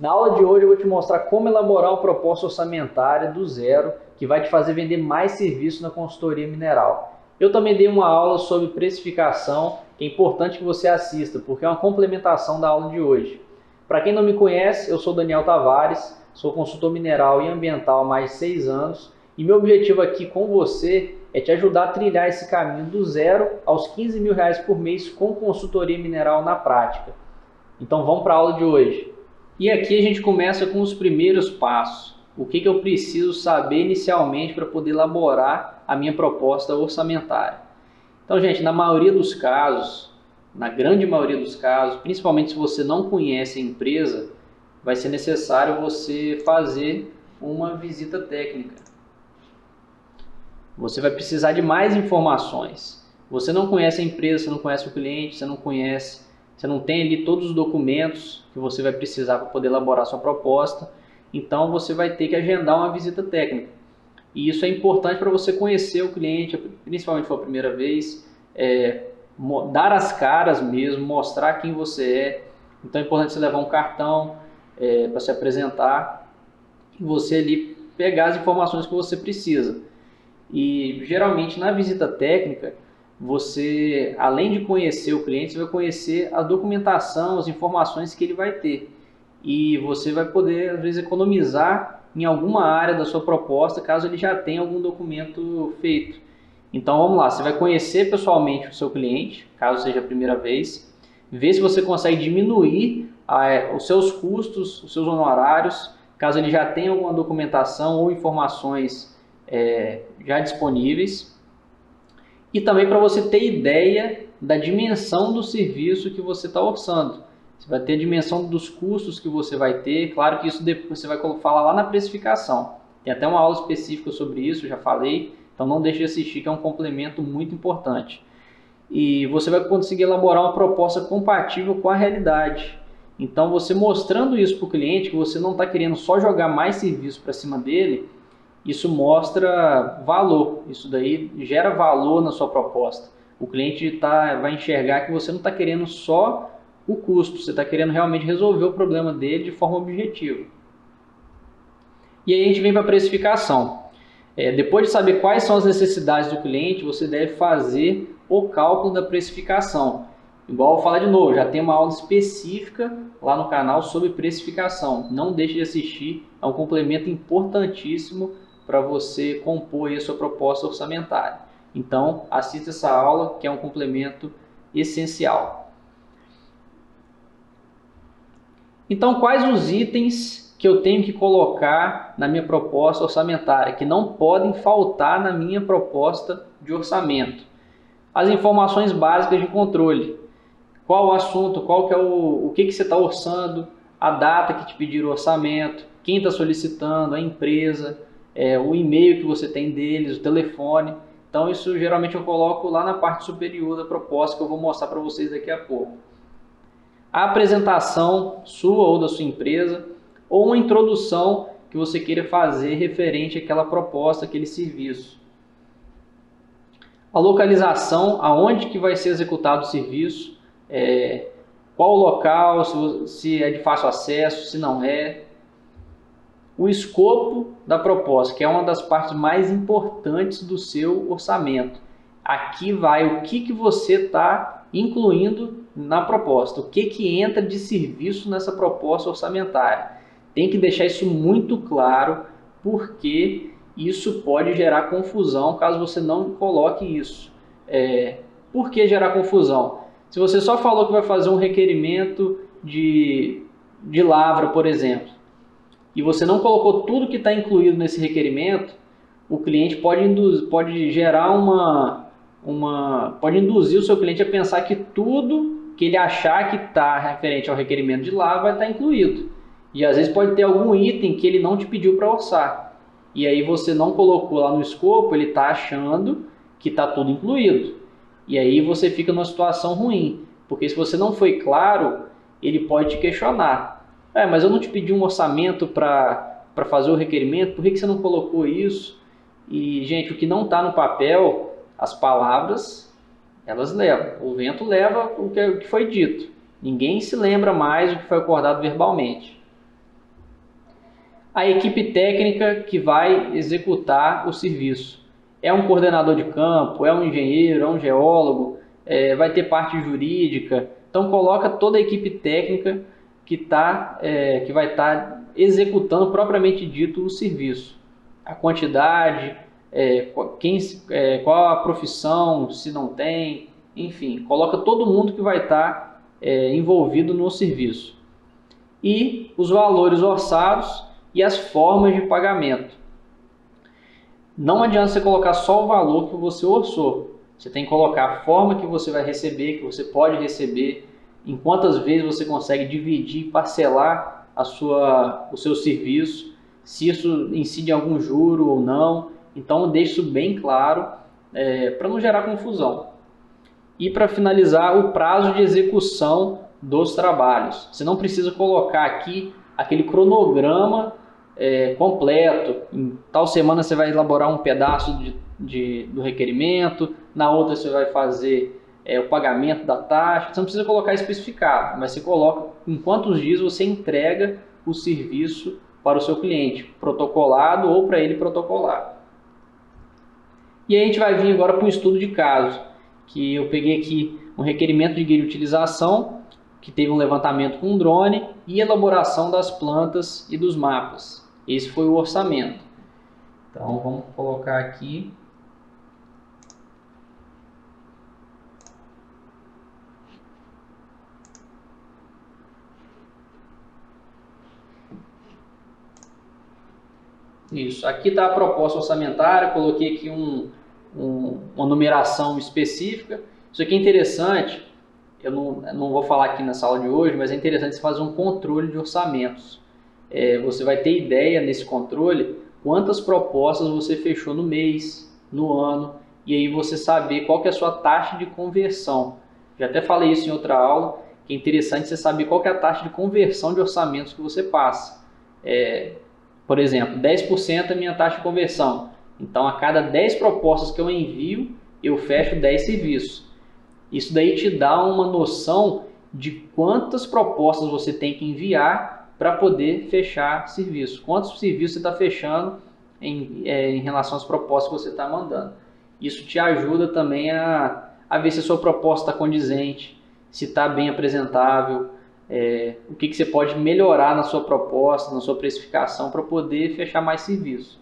Na aula de hoje eu vou te mostrar como elaborar uma proposta orçamentária do zero, que vai te fazer vender mais serviço na consultoria mineral. Eu também dei uma aula sobre precificação, que é importante que você assista, porque é uma complementação da aula de hoje. Para quem não me conhece, eu sou Daniel Tavares, sou consultor mineral e ambiental há mais de 6 anos, e meu objetivo aqui com você é te ajudar a trilhar esse caminho do zero aos R$ 15 mil por mês com consultoria mineral na prática. Então vamos para a aula de hoje. E aqui a gente começa com os primeiros passos. O que eu preciso saber inicialmente para poder elaborar a minha proposta orçamentária. Então, gente, na maioria dos casos, na grande maioria dos casos, principalmente se você não conhece a empresa, vai ser necessário você fazer uma visita técnica. Você vai precisar de mais informações. Você não conhece a empresa, você não conhece o cliente, você não tem ali todos os documentos que você vai precisar para poder elaborar sua proposta. Então você vai ter que agendar uma visita técnica. E isso é importante para você conhecer o cliente, principalmente se for a primeira vez, dar as caras mesmo, mostrar quem você é. Então é importante você levar um cartão para se apresentar e você ali pegar as informações que você precisa. E geralmente na visita técnica, você, além de conhecer o cliente, você vai conhecer a documentação, as informações que ele vai ter. E você vai poder, às vezes, economizar em alguma área da sua proposta, caso ele já tenha algum documento feito. Então vamos lá, você vai conhecer pessoalmente o seu cliente, caso seja a primeira vez, ver se você consegue diminuir os seus custos, os seus honorários, caso ele já tenha alguma documentação ou informações já disponíveis. E também para você ter ideia da dimensão do serviço que você está orçando. Você vai ter a dimensão dos custos que você vai ter. Claro que isso depois você vai falar lá na precificação. Tem até uma aula específica sobre isso, já falei. Então não deixe de assistir, que é um complemento muito importante. E você vai conseguir elaborar uma proposta compatível com a realidade. Então você mostrando isso para o cliente, que você não está querendo só jogar mais serviço para cima dele, isso mostra valor, isso daí gera valor na sua proposta. O cliente vai enxergar que você não está querendo só o custo, você está querendo realmente resolver o problema dele de forma objetiva. E aí a gente vem para a precificação. Depois de saber quais são as necessidades do cliente, você deve fazer o cálculo da precificação. Igual eu vou falar de novo, já tem uma aula específica lá no canal sobre precificação. Não deixe de assistir, é um complemento importantíssimo para você compor aí a sua proposta orçamentária. Então, assista essa aula, que é um complemento essencial. Então, quais os itens que eu tenho que colocar na minha proposta orçamentária, que não podem faltar na minha proposta de orçamento? As informações básicas de controle. Qual o assunto, qual que é o que você está orçando, a data que te pediram o orçamento, quem está solicitando, a empresa, o e-mail que você tem deles, o telefone. Então isso geralmente eu coloco lá na parte superior da proposta, que eu vou mostrar para vocês daqui a pouco. A apresentação sua ou da sua empresa, ou uma introdução que você queira fazer referente àquela proposta, aquele serviço. A localização, aonde que vai ser executado o serviço, qual o local, se é de fácil acesso, se não é. O escopo da proposta, que é uma das partes mais importantes do seu orçamento. Aqui vai o que você está incluindo na proposta, o que entra de serviço nessa proposta orçamentária. Tem que deixar isso muito claro, porque isso pode gerar confusão caso você não coloque isso. Por que gerar confusão? Se você só falou que vai fazer um requerimento de lavra, por exemplo, e você não colocou tudo que está incluído nesse requerimento, o cliente pode induzir o seu cliente a pensar que tudo que ele achar que está referente ao requerimento de lavra vai estar incluído. E às vezes pode ter algum item que ele não te pediu para orçar. E aí você não colocou lá no escopo, ele está achando que está tudo incluído. E aí você fica numa situação ruim, porque se você não foi claro, ele pode te questionar. Mas eu não te pedi um orçamento para fazer o requerimento, por que você não colocou isso? E, gente, o que não está no papel, as palavras, elas levam. O vento leva o que foi dito. Ninguém se lembra mais do que foi acordado verbalmente. A equipe técnica que vai executar o serviço. É um coordenador de campo, é um engenheiro, é um geólogo, vai ter parte jurídica. Então coloca toda a equipe técnica que vai estar executando propriamente dito o serviço. A quantidade, qual a profissão, se não tem, enfim, coloca todo mundo que vai estar envolvido no serviço. E os valores orçados e as formas de pagamento. Não adianta você colocar só o valor que você orçou. Você tem que colocar a forma que você vai receber, que você pode receber, em quantas vezes você consegue dividir, parcelar o seu serviço, se isso incide em algum juro ou não. Então deixe isso bem claro para não gerar confusão. E para finalizar, o prazo de execução dos trabalhos. Você não precisa colocar aqui aquele cronograma completo. Em tal semana você vai elaborar um pedaço do requerimento, na outra você vai fazer o pagamento da taxa. Você não precisa colocar especificado, mas você coloca em quantos dias você entrega o serviço para o seu cliente, protocolado ou para ele protocolar. E aí a gente vai vir agora para um estudo de caso, que eu peguei aqui um requerimento de guia de utilização, que teve um levantamento com um drone e elaboração das plantas e dos mapas. Esse foi o orçamento. Então vamos colocar aqui. Isso, aqui está a proposta orçamentária, coloquei aqui uma numeração específica. Isso aqui é interessante, eu não vou falar aqui nessa aula de hoje, mas é interessante você fazer um controle de orçamentos. Você vai ter ideia nesse controle quantas propostas você fechou no mês, no ano, e aí você saber qual que é a sua taxa de conversão. Já até falei isso em outra aula, que é interessante você saber qual que é a taxa de conversão de orçamentos que você passa. Por exemplo, 10% é a minha taxa de conversão. Então, a cada 10 propostas que eu envio, eu fecho 10 serviços. Isso daí te dá uma noção de quantas propostas você tem que enviar para poder fechar serviço. Quantos serviços você está fechando em relação às propostas que você está mandando. Isso te ajuda também a ver se a sua proposta está condizente, se está bem apresentável, o que você pode melhorar na sua proposta, na sua precificação para poder fechar mais serviço.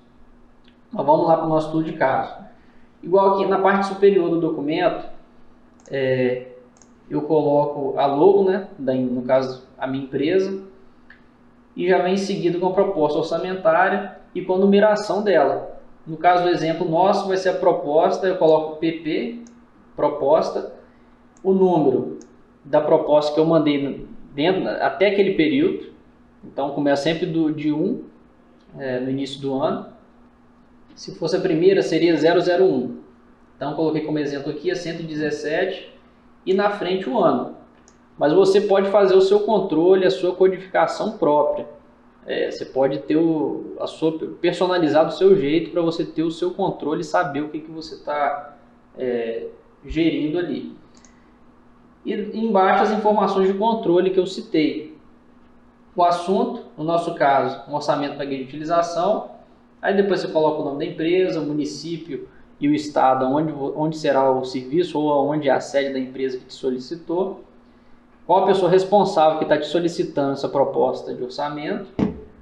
Mas vamos lá para o nosso estudo de caso. Igual aqui na parte superior do documento, eu coloco a logo, né, no caso a minha empresa, e já vem seguido com a proposta orçamentária e com a numeração dela. No caso do exemplo nosso vai ser a proposta, eu coloco PP, proposta, o número da proposta que eu mandei até aquele período. Então começa sempre de 1 no início do ano. Se fosse a primeira seria 001. Então coloquei como exemplo aqui a 117 e na frente o ano. Mas você pode fazer o seu controle, a sua codificação própria. Você pode ter personalizar do seu jeito para você ter o seu controle e saber o que você está gerindo ali. E embaixo as informações de controle que eu citei. O assunto, no nosso caso, um orçamento para guia de utilização. Aí depois você coloca o nome da empresa, o município e o estado onde será o serviço ou onde é a sede da empresa que te solicitou. Qual a pessoa responsável que está te solicitando essa proposta de orçamento,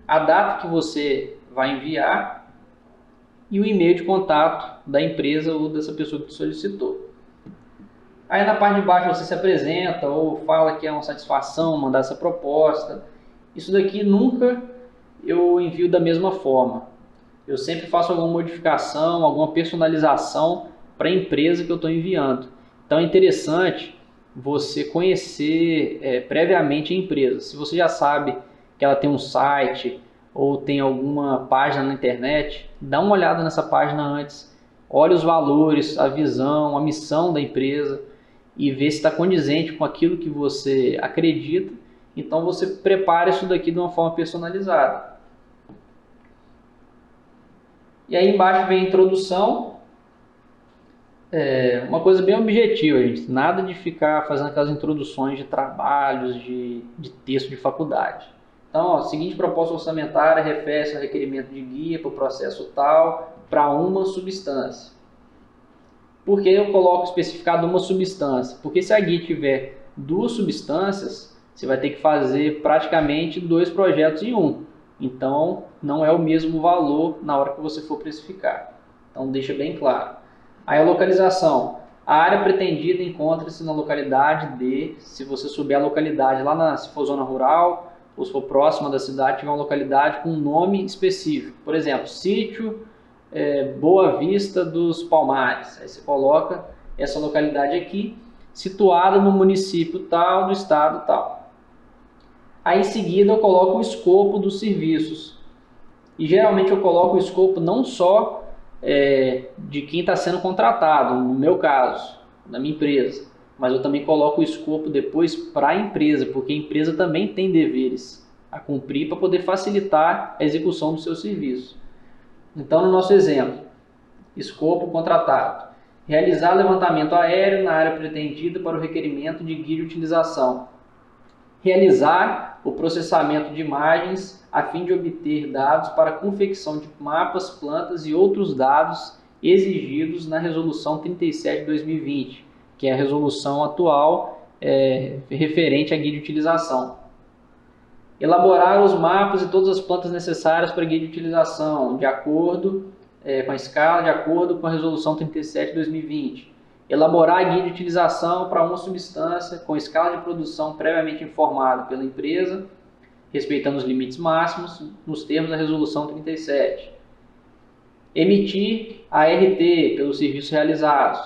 a data que você vai enviar e o e-mail de contato da empresa ou dessa pessoa que te solicitou. Aí na parte de baixo você se apresenta ou fala que é uma satisfação mandar essa proposta. Isso daqui nunca eu envio da mesma forma. Eu sempre faço alguma modificação, alguma personalização para a empresa que eu estou enviando. Então é interessante você conhecer previamente a empresa. Se você já sabe que ela tem um site ou tem alguma página na internet, dá uma olhada nessa página antes. Olhe os valores, a visão, a missão da empresa e vê se está condizente com aquilo que você acredita. Então você prepara isso daqui de uma forma personalizada. E aí embaixo vem a introdução. Uma coisa bem objetiva, gente. Nada de ficar fazendo aquelas introduções de trabalhos, de texto de faculdade. Então, ó, seguinte proposta orçamentária refere-se ao requerimento de guia para o processo tal, para uma substância. Por que eu coloco especificado uma substância? Porque se a guia tiver duas substâncias, você vai ter que fazer praticamente 2 projetos em um. Então, não é o mesmo valor na hora que você for precificar. Então, deixa bem claro. Aí a localização. A área pretendida encontra-se na localidade de, se você souber a localidade, se for zona rural, ou se for próxima da cidade, tiver uma localidade com um nome específico. Por exemplo, sítio Boa Vista dos Palmares. Aí você coloca essa localidade aqui, situada no município tal, do estado tal. Aí em seguida eu coloco o escopo dos serviços. E geralmente eu coloco o escopo não só de quem está sendo contratado, no meu caso, na minha empresa, mas eu também coloco o escopo depois para a empresa, porque a empresa também tem deveres a cumprir para poder facilitar a execução do seu serviço. Então, no nosso exemplo, escopo contratado: realizar levantamento aéreo na área pretendida para o requerimento de guia de utilização. Realizar o processamento de imagens a fim de obter dados para a confecção de mapas, plantas e outros dados exigidos na Resolução 37 de 2020, que é a resolução atual referente à guia de utilização. Elaborar os mapas e todas as plantas necessárias para a guia de utilização, de acordo com a escala, de acordo com a Resolução 37 de 2020. Elaborar a guia de utilização para uma substância com escala de produção previamente informada pela empresa, respeitando os limites máximos, nos termos da Resolução 37. Emitir a RT pelos serviços realizados.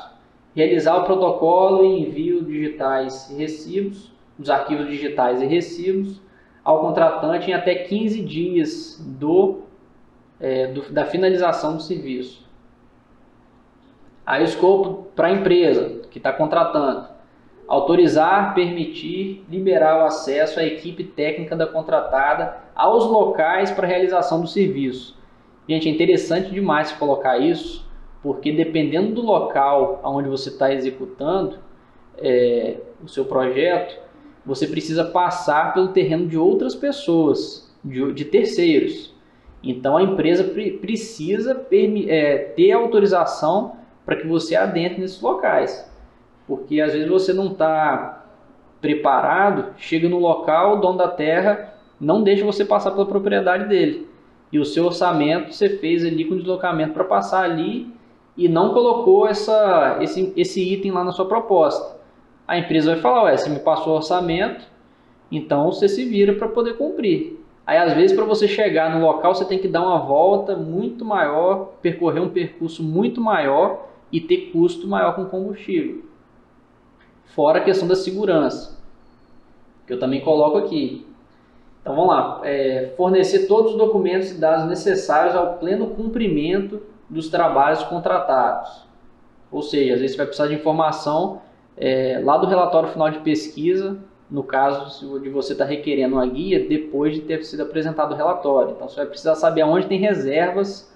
Realizar o protocolo e envio digitais e recibos, dos arquivos digitais e recibos, ao contratante em até 15 dias da finalização do serviço. Aí o escopo para a empresa que está contratando: autorizar, permitir, liberar o acesso à equipe técnica da contratada aos locais para a realização do serviço. Gente, é interessante demais colocar isso, porque dependendo do local onde você está executando o seu projeto, você precisa passar pelo terreno de outras pessoas, de terceiros. Então a empresa precisa ter autorização para que você adentre nesses locais. Porque às vezes você não está preparado, chega no local, o dono da terra não deixa você passar pela propriedade dele. E o seu orçamento você fez ali com deslocamento para passar ali e não colocou esse item lá na sua proposta. A empresa vai falar: você me passou o orçamento, então você se vira para poder cumprir. Aí às vezes para você chegar no local você tem que dar uma volta muito maior, percorrer um percurso muito maior e ter custo maior com combustível. Fora a questão da segurança, que eu também coloco aqui. Então vamos lá, fornecer todos os documentos e dados necessários ao pleno cumprimento dos trabalhos contratados. Ou seja, às vezes você vai precisar de informação lá do relatório final de pesquisa, no caso de você estar requerendo uma guia depois de ter sido apresentado o relatório. Então você vai precisar saber onde tem reservas,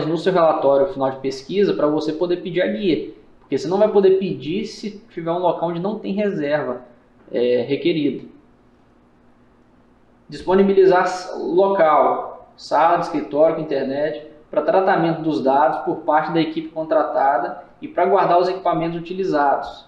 no seu relatório final de pesquisa para você poder pedir a guia. Porque você não vai poder pedir se tiver um local onde não tem reserva requerida. Disponibilizar local, sala de escritório com internet, para tratamento dos dados por parte da equipe contratada e para guardar os equipamentos utilizados,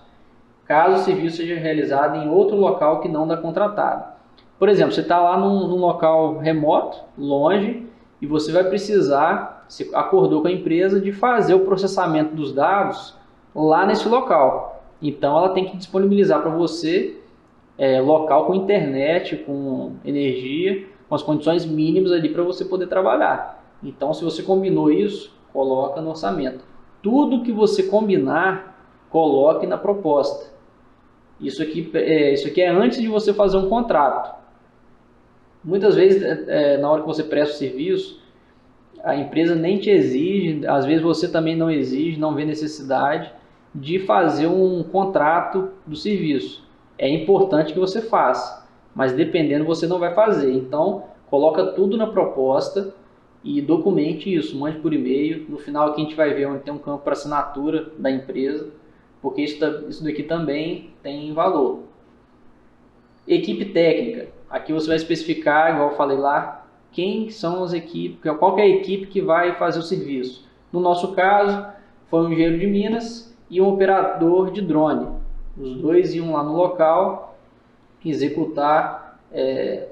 caso o serviço seja realizado em outro local que não da contratada. Por exemplo, você está lá num local remoto, longe, e você vai precisar, você acordou com a empresa, de fazer o processamento dos dados lá nesse local. Então ela tem que disponibilizar para você local com internet, com energia, com as condições mínimas ali para você poder trabalhar. Então, se você combinou isso, coloca no orçamento. Tudo que você combinar, coloque na proposta. Isso aqui é antes de você fazer um contrato. Muitas vezes, na hora que você presta o serviço, a empresa nem te exige, às vezes você também não exige, não vê necessidade de fazer um contrato do serviço. É importante que você faça, mas dependendo você não vai fazer. Então, coloca tudo na proposta e documente isso, mande por e-mail. No final aqui a gente vai ver onde tem um campo para assinatura da empresa, porque isso daqui também tem valor. Equipe técnica. Aqui você vai especificar, igual eu falei lá, quem são as equipes, qual que é a equipe que vai fazer o serviço. No nosso caso, foi um engenheiro de Minas e um operador de drone. Os dois iam lá no local executar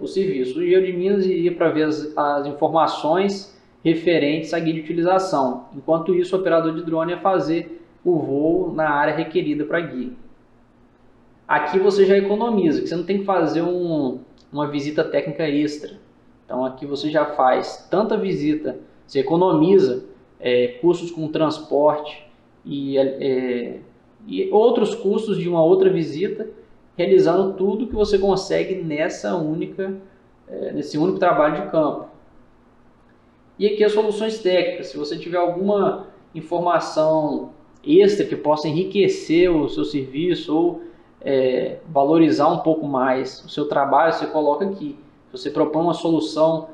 o serviço. O engenheiro de Minas iria para ver as informações referentes à guia de utilização. Enquanto isso, o operador de drone ia fazer o voo na área requerida para guia. Aqui você já economiza, que você não tem que fazer uma visita técnica extra. Então aqui você já faz tanta visita, você economiza custos com transporte e outros custos de uma outra visita, realizando tudo que você consegue nesse único trabalho de campo. E aqui as soluções técnicas. Se você tiver alguma informação extra que possa enriquecer o seu serviço ou valorizar um pouco mais o seu trabalho, você coloca aqui. Se você propõe uma solução,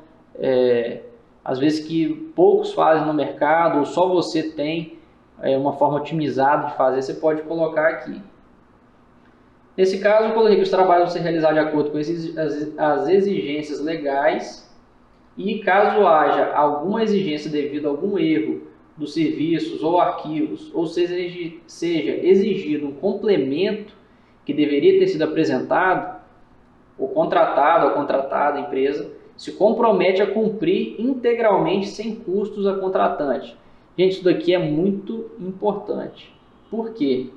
às vezes que poucos fazem no mercado, ou só você tem uma forma otimizada de fazer, você pode colocar aqui. Nesse caso, eu coloquei que os trabalhos vão ser realizados de acordo com as exigências legais e caso haja alguma exigência devido a algum erro dos serviços ou arquivos, ou seja exigido um complemento que deveria ter sido apresentado, o contratado ou contratada, a empresa, se compromete a cumprir integralmente sem custos a contratante. Gente, isso daqui é muito importante. Por quê?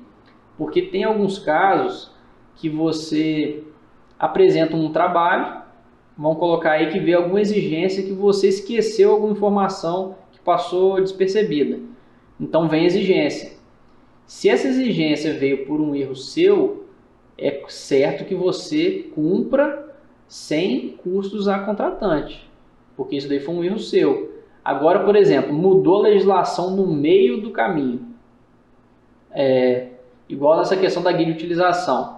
Porque tem alguns casos que você apresenta um trabalho, vamos colocar aí que vê alguma exigência que você esqueceu alguma informação que passou despercebida. Então vem a exigência. Se essa exigência veio por um erro seu, é certo que você cumpra sem custos a contratante, porque isso daí foi um erro seu. Agora, por exemplo, mudou a legislação no meio do caminho, igual nessa questão da guia de utilização,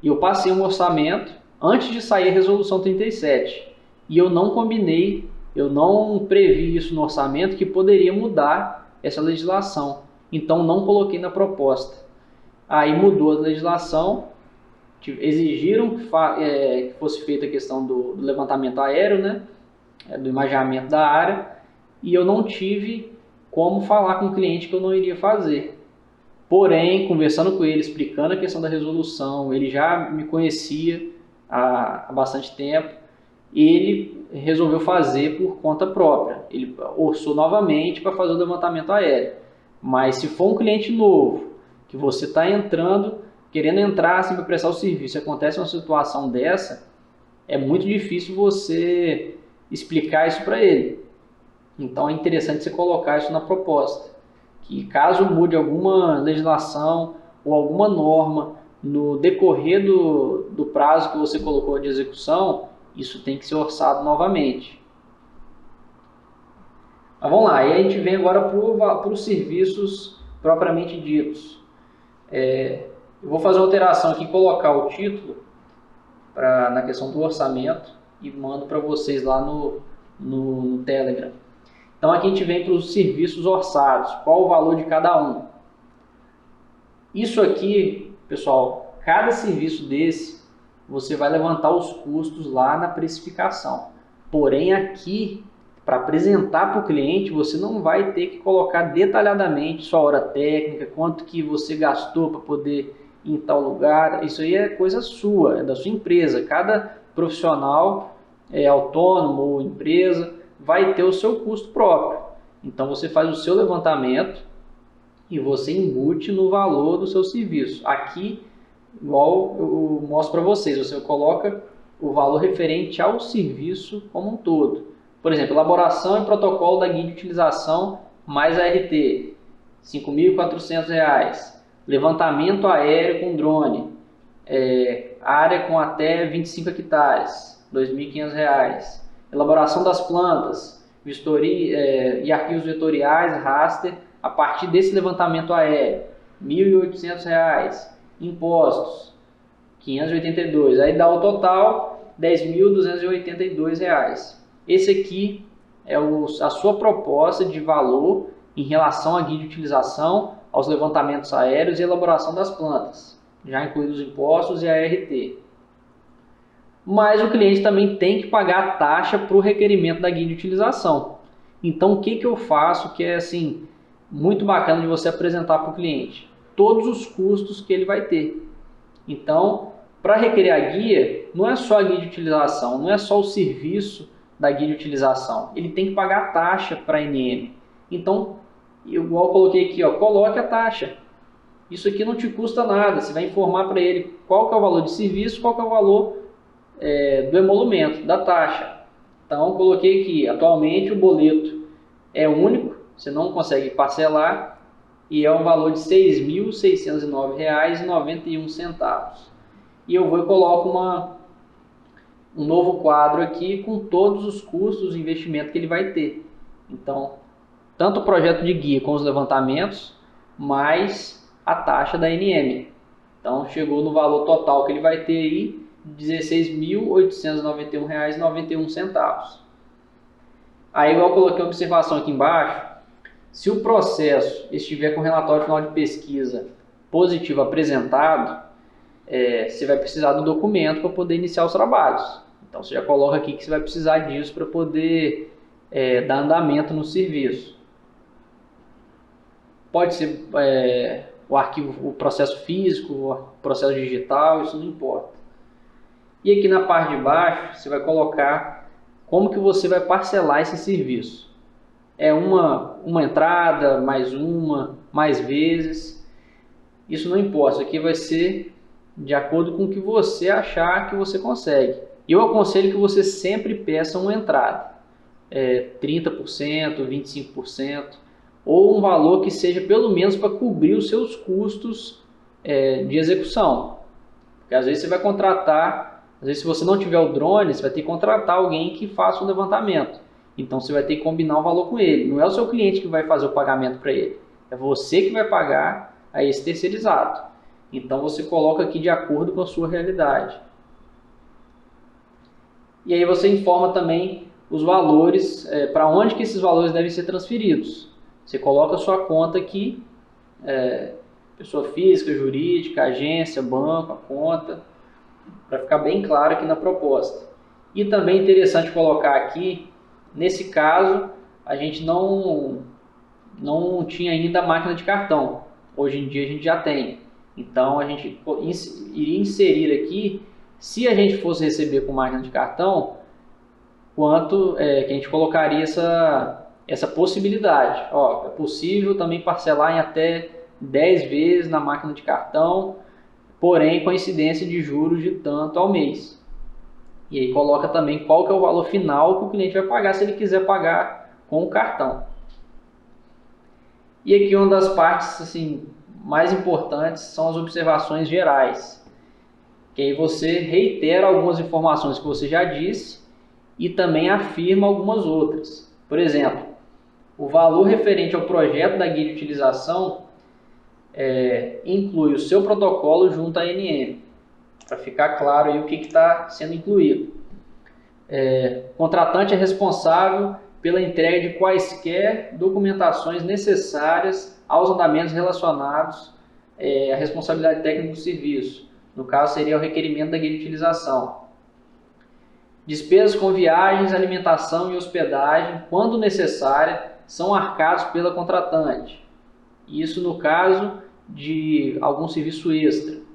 e eu passei um orçamento antes de sair a resolução 37, e eu não combinei, eu não previ isso no orçamento que poderia mudar essa legislação, então não coloquei na proposta. Aí mudou a legislação, exigiram que fosse feita a questão do levantamento aéreo, né, do imageamento da área, e eu não tive como falar com o cliente que eu não iria fazer. Porém, conversando com ele, explicando a questão da resolução, ele já me conhecia há bastante tempo, ele resolveu fazer por conta própria. Ele orçou novamente para fazer o levantamento aéreo. Mas se for um cliente novo, que você está entrando, querendo entrar assim, para prestar o serviço, acontece uma situação dessa, é muito difícil você explicar isso para ele. Então é interessante você colocar isso na proposta, que caso mude alguma legislação ou alguma norma no decorrer do prazo que você colocou de execução, isso tem que ser orçado novamente. Mas vamos lá, e a gente vem agora para os serviços propriamente ditos. Eu vou fazer uma alteração aqui, colocar o título na questão do orçamento e mando para vocês lá no Telegram. Então aqui a gente vem para os serviços orçados, qual o valor de cada um. Isso aqui, pessoal, cada serviço desse, você vai levantar os custos lá na precificação. Porém aqui, para apresentar para o cliente, você não vai ter que colocar detalhadamente sua hora técnica, quanto que você gastou para poder ir em tal lugar. Isso aí é coisa sua, é da sua empresa. Cada profissional autônomo ou empresa vai ter o seu custo próprio. Então você faz o seu levantamento e você embute no valor do seu serviço. Aqui, igual eu mostro para vocês, você coloca o valor referente ao serviço como um todo. Por exemplo, elaboração e protocolo da guia de utilização mais ART, R$ 5.400. Levantamento aéreo com drone, área com até 25 hectares, R$ 2.500. Elaboração das plantas, vistoria e arquivos vetoriais, raster, a partir desse levantamento aéreo, R$ 1.800. Impostos, R$ 582. Aí dá o total, R$ 10.282. Esse aqui é a sua proposta de valor em relação à guia de utilização, aos levantamentos aéreos e elaboração das plantas, já incluídos os impostos e a ART. mas o cliente também tem que pagar a taxa para o requerimento da guia de utilização. Então, o que eu faço que é assim muito bacana de você apresentar para o cliente? Todos os custos que ele vai ter. Então, para requerer a guia, não é só a guia de utilização, não é só o serviço da guia de utilização. Ele tem que pagar a taxa para a NM. Então, igual eu coloquei aqui, ó, coloque a taxa. Isso aqui não te custa nada. Você vai informar para ele qual que é o valor de serviço, qual que é o valor do emolumento, da taxa. Então, eu coloquei aqui, atualmente o boleto é único, você não consegue parcelar, e é um valor de R$ 6.609,91. E eu vou e coloco um novo quadro aqui com todos os custos de investimento que ele vai ter. Então, tanto o projeto de guia com os levantamentos, mais a taxa da NM. Então, chegou no valor total que ele vai ter aí, R$ 16.891,91. Aí eu coloquei uma observação aqui embaixo. Se o processo estiver com relatório final de pesquisa positivo apresentado, você vai precisar do documento para poder iniciar os trabalhos. Então você já coloca aqui que você vai precisar disso para poder dar andamento no serviço. Pode ser o arquivo, o processo físico, o processo digital, isso não importa. E aqui na parte de baixo você vai colocar como que você vai parcelar esse serviço. É uma entrada, mais vezes. Isso não importa, isso aqui vai ser de acordo com o que você achar que você consegue. Eu aconselho que você sempre peça uma entrada, 30%, 25%, ou um valor que seja pelo menos para cobrir os seus custos de execução. Porque às vezes você vai contratar, às vezes se você não tiver o drone, você vai ter que contratar alguém que faça o levantamento. Então você vai ter que combinar o valor com ele. Não é o seu cliente que vai fazer o pagamento para ele. É você que vai pagar a esse terceirizado. Então você coloca aqui de acordo com a sua realidade. E aí você informa também os valores, para onde que esses valores devem ser transferidos. Você coloca a sua conta aqui, pessoa física, jurídica, agência, banco, a conta, para ficar bem claro aqui na proposta. E também é interessante colocar aqui, nesse caso, a gente não tinha ainda a máquina de cartão. Hoje em dia a gente já tem. Então a gente iria inserir aqui, se a gente fosse receber com máquina de cartão, quanto que a gente colocaria essa possibilidade. Ó, é possível também parcelar em até 10 vezes na máquina de cartão, porém com incidência de juros de tanto ao mês. E aí coloca também qual que é o valor final que o cliente vai pagar se ele quiser pagar com o cartão. E aqui uma das partes assim, mais importantes são as observações gerais. Que aí você reitera algumas informações que você já disse e também afirma algumas outras. Por exemplo, o valor referente ao projeto da guia de utilização inclui o seu protocolo junto à ANM. Para ficar claro aí o que está sendo incluído. O contratante é responsável pela entrega de quaisquer documentações necessárias aos andamentos relacionados à responsabilidade técnica do serviço. No caso, seria o requerimento da guia de utilização. Despesas com viagens, alimentação e hospedagem, quando necessária, são arcados pela contratante. Isso no caso de algum serviço extra.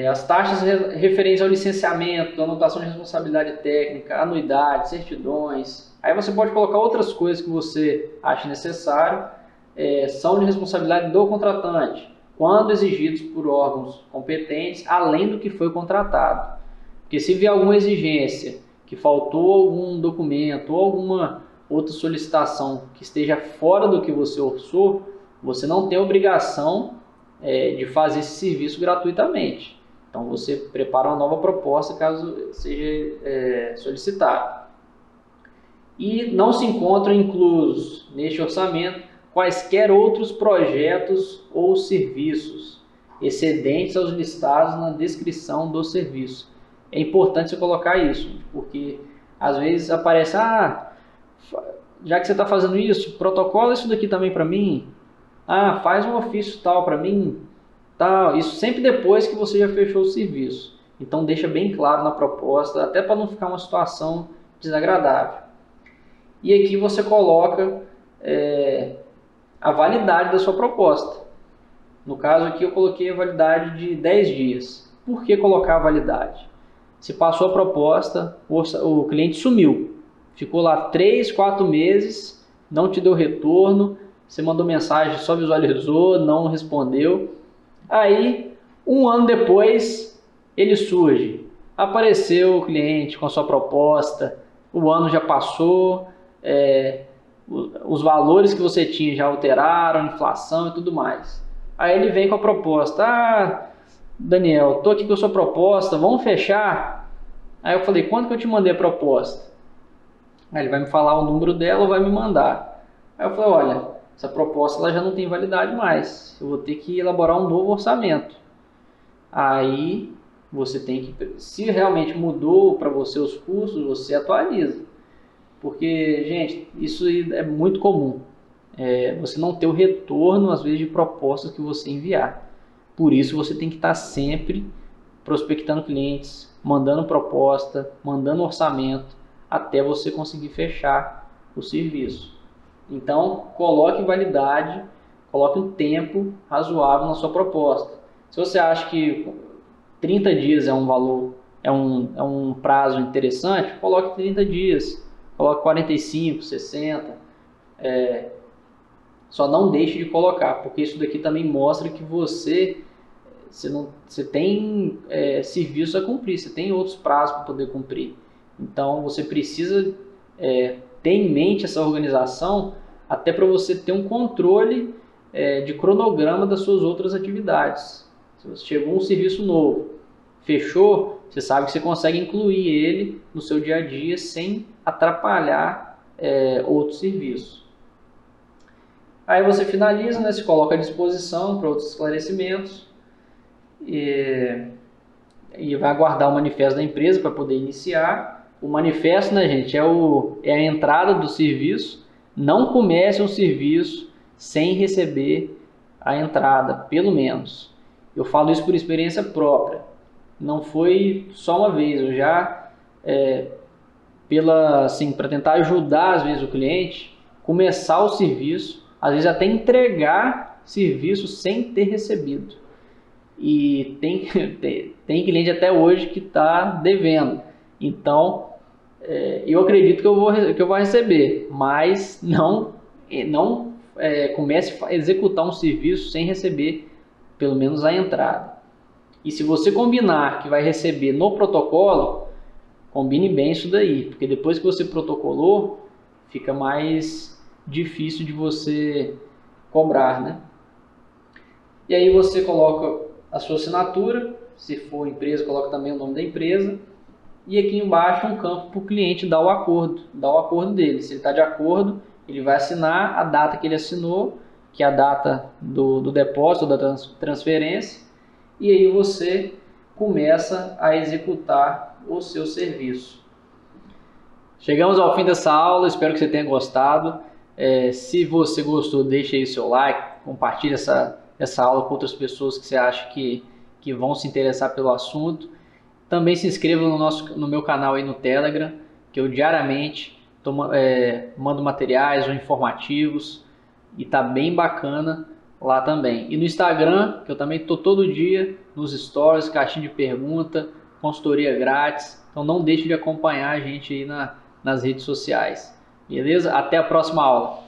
As taxas referentes ao licenciamento, anotação de responsabilidade técnica, anuidade, certidões. Aí você pode colocar outras coisas que você acha necessário, são de responsabilidade do contratante, quando exigidos por órgãos competentes, além do que foi contratado. Porque se vier alguma exigência, que faltou algum documento ou alguma outra solicitação que esteja fora do que você orçou, você não tem obrigação de fazer esse serviço gratuitamente. Então você prepara uma nova proposta caso seja solicitado. E não se encontram inclusos neste orçamento quaisquer outros projetos ou serviços excedentes aos listados na descrição do serviço. É importante você colocar isso, porque às vezes aparece, já que você está fazendo isso, protocola isso daqui também para mim. Faz um ofício tal para mim, tal. Isso sempre depois que você já fechou o serviço. Então deixa bem claro na proposta, até para não ficar uma situação desagradável. E aqui você coloca a validade da sua proposta. No caso aqui eu coloquei a validade de 10 dias. Por que colocar a validade? Se passou a proposta, o cliente sumiu. Ficou lá 3, 4 meses, não te deu retorno, você mandou mensagem, só visualizou, não respondeu. Aí, um ano depois, ele surge. Apareceu o cliente com a sua proposta, o ano já passou, os valores que você tinha já alteraram, inflação e tudo mais. Aí ele vem com a proposta, Daniel, estou aqui com a sua proposta, vamos fechar? Aí eu falei, quando que eu te mandei a proposta? Aí ele vai me falar o número dela ou vai me mandar. Aí eu falei, olha, essa proposta ela já não tem validade mais, eu vou ter que elaborar um novo orçamento. Aí você tem que, se realmente mudou para você os custos, você atualiza. Porque, gente, isso é muito comum. Você não ter o retorno, às vezes, de propostas que você enviar. Por isso, você tem que estar sempre prospectando clientes, mandando proposta, mandando orçamento, até você conseguir fechar o serviço. Então, coloque validade, coloque um tempo razoável na sua proposta. Se você acha que 30 dias é um valor, é um prazo interessante, coloque 30 dias, coloque 45, 60. Só não deixe de colocar, porque isso daqui também mostra que você tem serviço a cumprir, você tem outros prazos para poder cumprir. Então você precisa ter em mente essa organização até para você ter um controle de cronograma das suas outras atividades. Se você chegou um serviço novo, fechou, você sabe que você consegue incluir ele no seu dia a dia sem atrapalhar outros serviços. Aí você finaliza, né, se coloca à disposição para outros esclarecimentos e vai aguardar o manifesto da empresa para poder iniciar. O manifesto, né, gente, é a entrada do serviço. Não comece um serviço sem receber a entrada, pelo menos. Eu falo isso por experiência própria. Não foi só uma vez, eu já, para tentar ajudar às vezes o cliente, começar o serviço, às vezes até entregar serviço sem ter recebido. E tem cliente até hoje que está devendo. Então, eu acredito que eu vou receber, mas não comece a executar um serviço sem receber pelo menos a entrada. E se você combinar que vai receber no protocolo, combine bem isso daí, porque depois que você protocolou, fica mais difícil de você cobrar, né? E aí você coloca a sua assinatura, se for empresa, coloca também o nome da empresa, e aqui embaixo um campo para o cliente dar o acordo dele. Se ele está de acordo, ele vai assinar a data que ele assinou, que é a data do depósito, da transferência, e aí você começa a executar o seu serviço. Chegamos ao fim dessa aula, espero que você tenha gostado. Se você gostou, deixe aí o seu like, compartilhe essa aula com outras pessoas que você acha que vão se interessar pelo assunto. Também se inscreva no meu canal aí no Telegram, que eu diariamente mando materiais ou informativos e tá bem bacana lá também. E no Instagram, que eu também tô todo dia nos stories, caixinha de pergunta, consultoria grátis. Então não deixe de acompanhar a gente aí nas redes sociais. Beleza? Até a próxima aula.